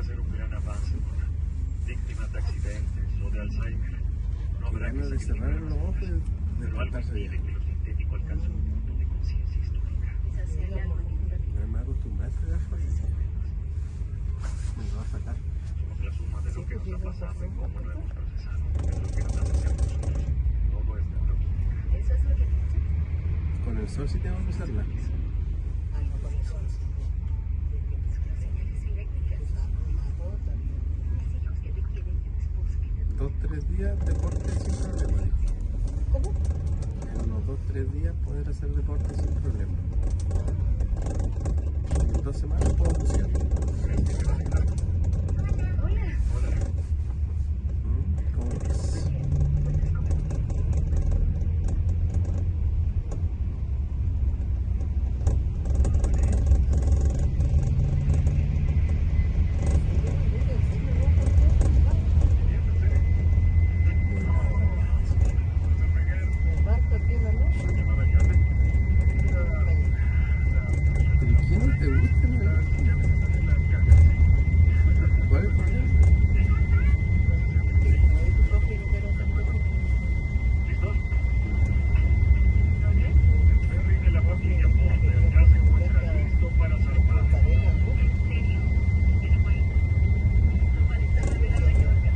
puede ser un gran avance para víctimas de accidentes o de Alzheimer. No habrá que de cerrar los ojos y de pero algo tratarse impide bien. que lo sintético alcance un punto de conciencia histórica. No me acostumbraste a eso. Me lo va a sacar. Somos la suma de lo que nos ha pasado y cómo lo hemos procesado. Es lo que nos hace ser nosotros. Todo es neuroclínica. ¿Eso es lo que piensas? Con el sol sí tengo que usarla. Ay, no, con eso. Las señales eléctricas. Mis hijos que requieren de un esposo que 2-3 días deporte sin problema. ¿Cómo? En unos 2-3 días poder hacer deporte sin problema. En 2 semanas puedo bucear. Hola. ¿Cómo ves? ¿Pero qué no te gusta, no? ¿Cuál es el problema? ¿Listos? El ferry de la familia Porter ya se encuentra listo para zarpar. ¿En serio? Pero bueno, no parece volver a Mallorca.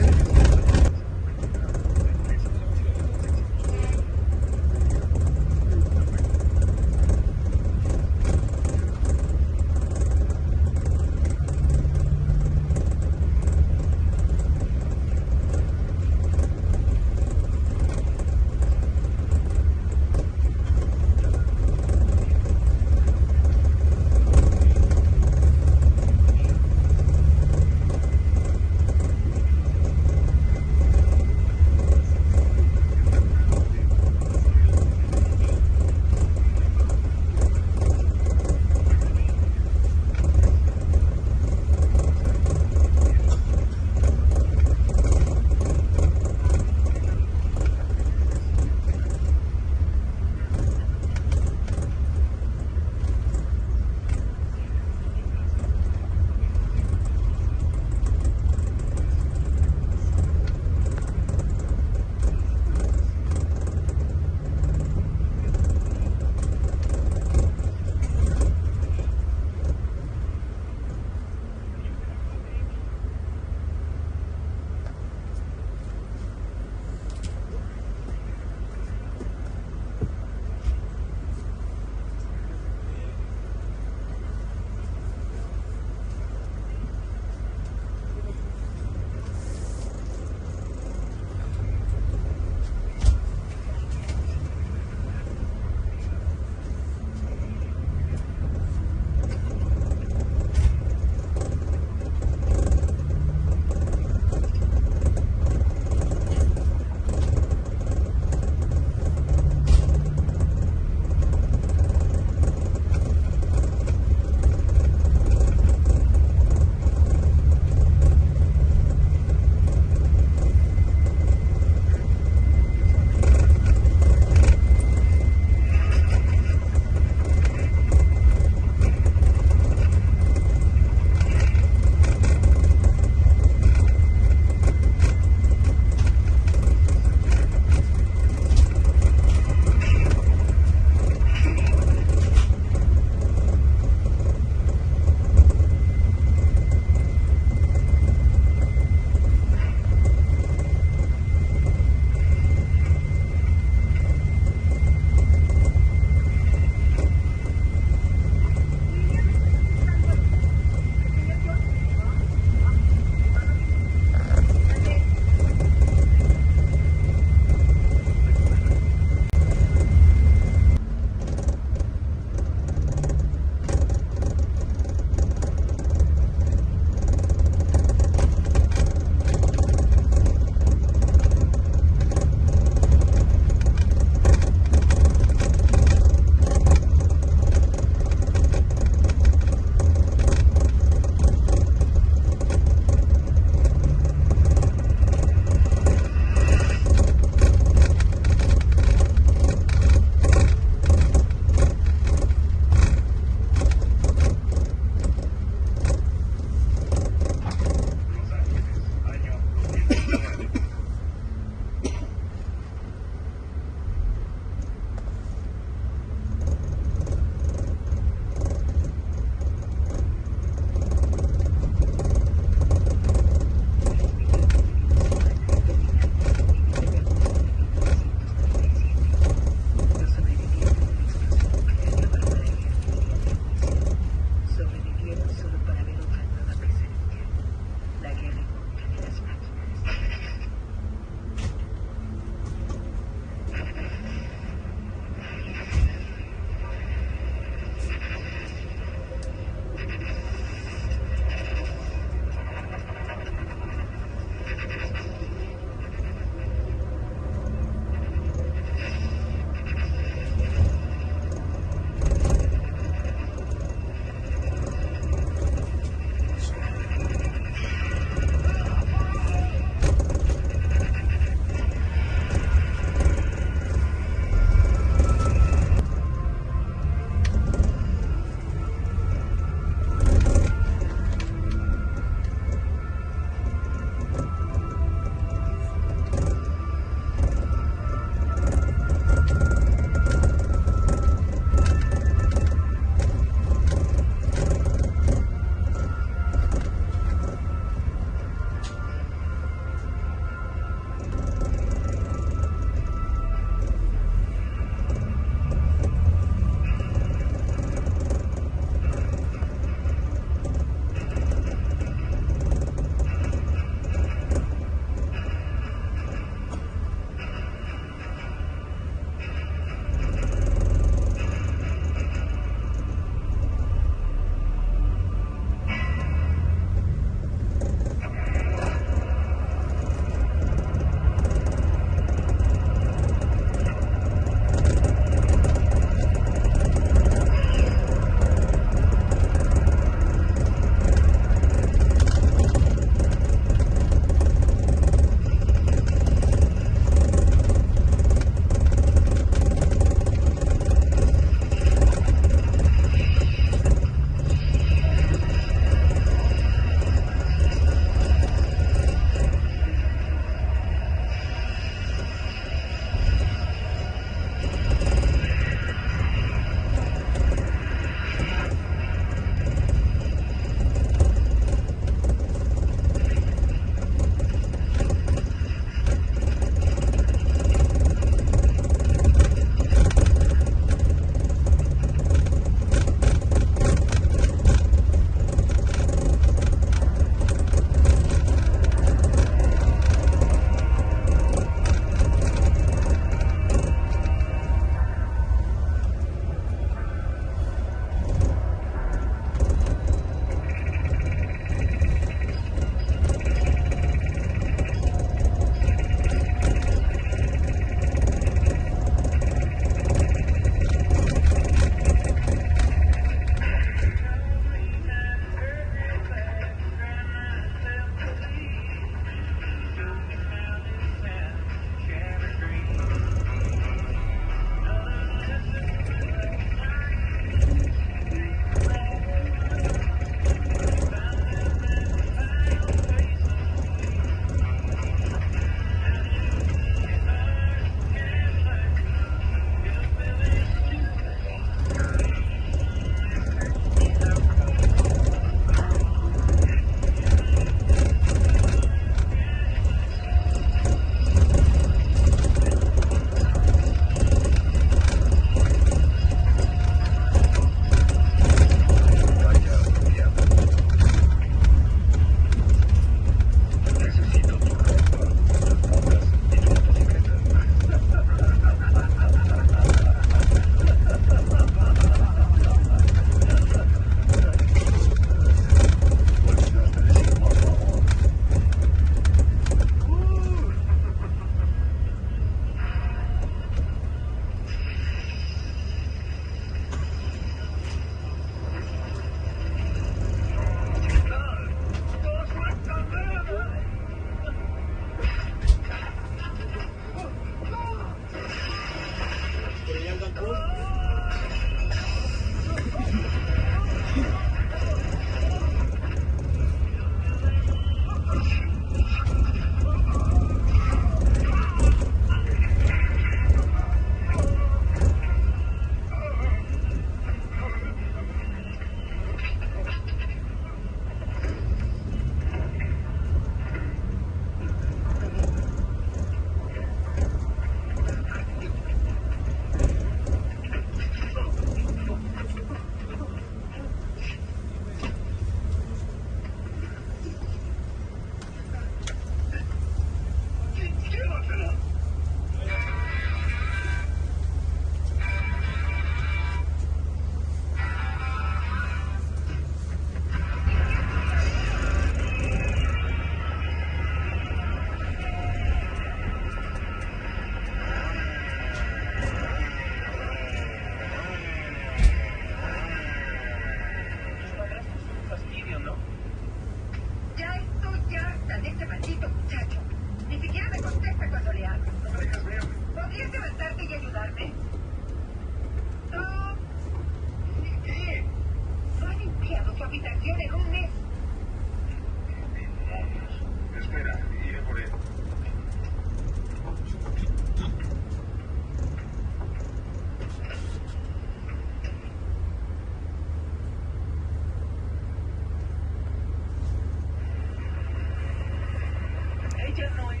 Ella no es.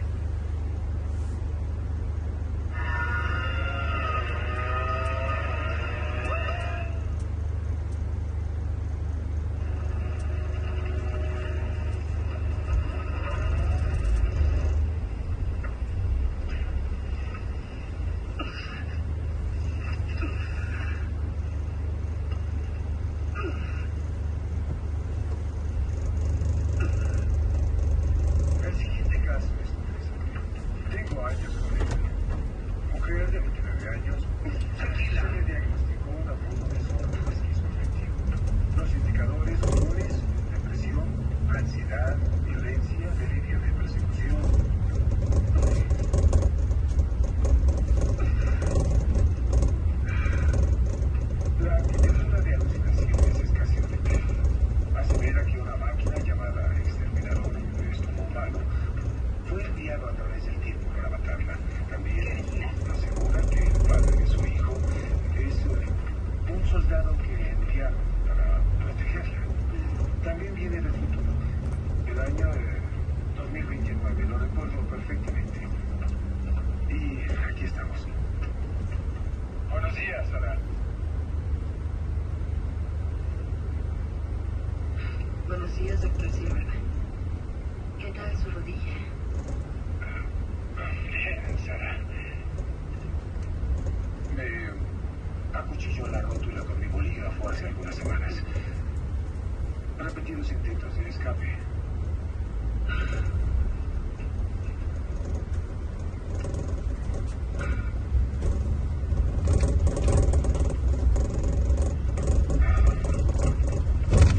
El siguiente caso es interesante. Tengo años con ella. Mujer de 29 años. Se le diagnosticó un agudo desorden esquizoafectivo. Los indicadores comunes: depresión, ansiedad, violencia, delirio de persecución. La arquitectura de alucinaciones es casi horrible. Asevera que una máquina llamada exterminador de estómago humano fue enviado a través del tiempo para matarla. También asegura que el padre de su hijo es un soldado que enviaron para protegerla. También viene del futuro. El año 2029, lo recuerdo perfectamente. Y aquí estamos. Buenos días, Sara. Buenos días, doctor Silver. ¿Qué tal su rodilla? Bien, Sara. Me acuchilló la rótula con mi bolígrafo hace algunas semanas. Repetidos intentos de escape.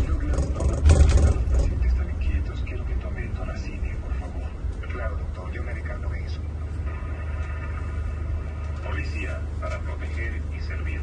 Douglas, no me puedo dejar a los pacientes tan inquietos. Quiero que tome Toracine, por favor. Claro, doctor, yo me encargo de eso. Policía, para proteger y servir.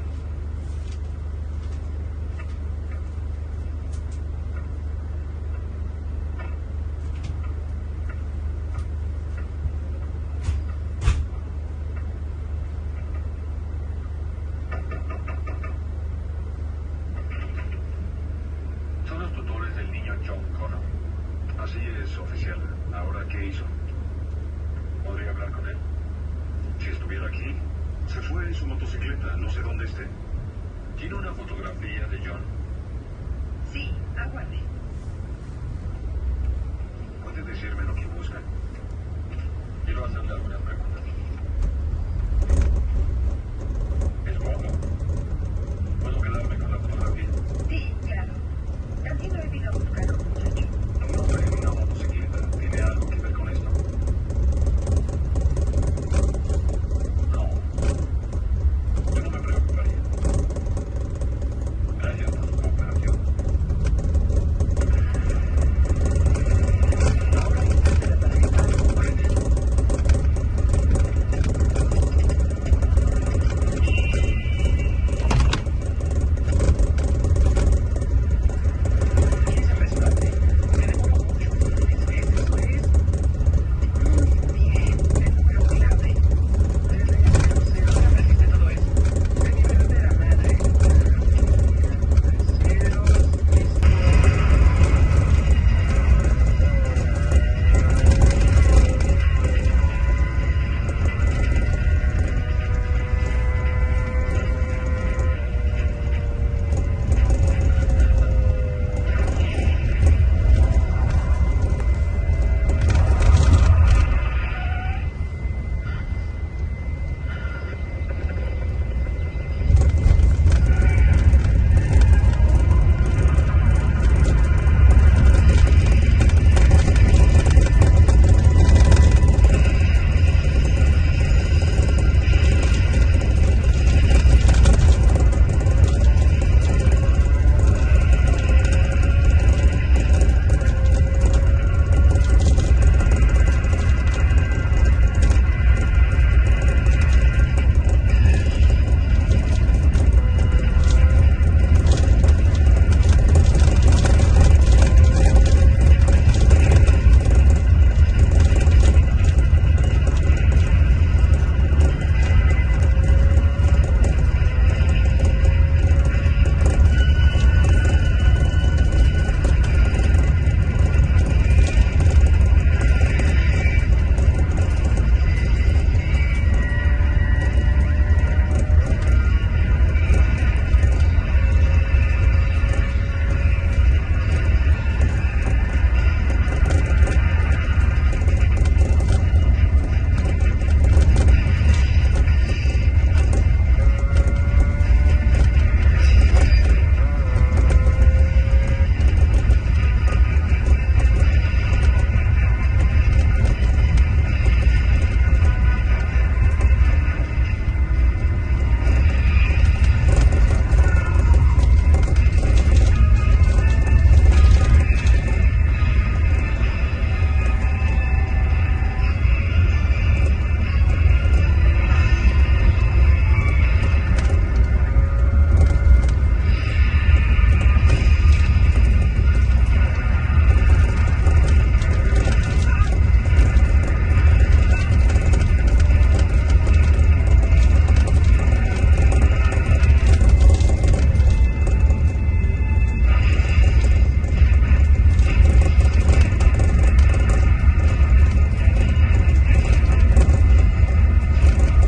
Son los tutores del niño John Connor. Así es, oficial. ¿Ahora qué hizo? ¿Podría hablar con él? Si estuviera aquí, se fue en su motocicleta, no sé dónde esté. ¿Tiene una fotografía de John? Sí, aguarde. ¿Puede decirme lo que busca? Quiero hacerle algunas preguntas.